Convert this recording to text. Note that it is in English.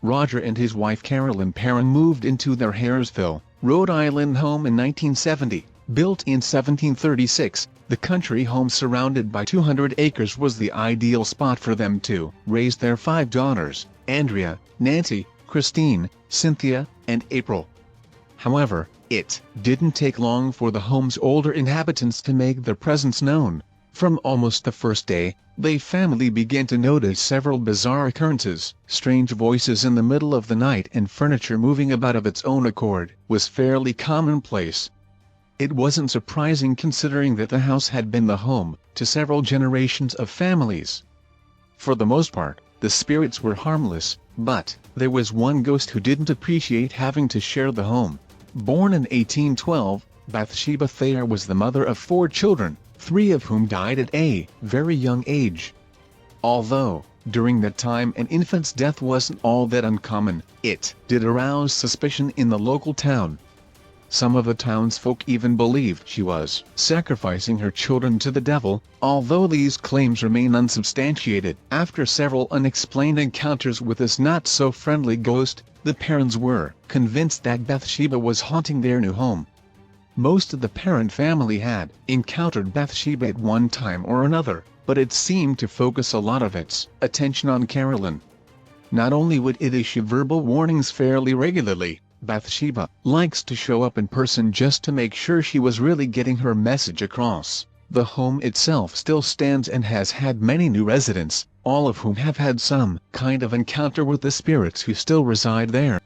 Roger and his wife Carolyn Perrin moved into their Harrisville, Rhode Island home in 1970. Built in 1736, the country home surrounded by 200 acres was the ideal spot for them to raise their 5 daughters, Andrea, Nancy, Christine, Cynthia, and April. However, it didn't take long for the home's older inhabitants to make their presence known. From almost the first day, the family began to notice several bizarre occurrences. Strange voices in the middle of the night and furniture moving about of its own accord was fairly commonplace. It wasn't surprising considering that the house had been the home to several generations of families. For the most part, the spirits were harmless, but there was one ghost who didn't appreciate having to share the home. Born in 1812, Bathsheba Thayer was the mother of 4 children, 3 of whom died at a very young age. Although, during that time an infant's death wasn't all that uncommon, it did arouse suspicion in the local town. Some of the townsfolk even believed she was sacrificing her children to the devil, although these claims remain unsubstantiated. After several unexplained encounters with this not-so-friendly ghost, the parents were convinced that Bathsheba was haunting their new home. Most of the Perrin family had encountered Bathsheba at one time or another, but it seemed to focus a lot of its attention on Carolyn. Not only would it issue verbal warnings fairly regularly, Bathsheba likes to show up in person just to make sure she was really getting her message across. The home itself still stands and has had many new residents, all of whom have had some kind of encounter with the spirits who still reside there.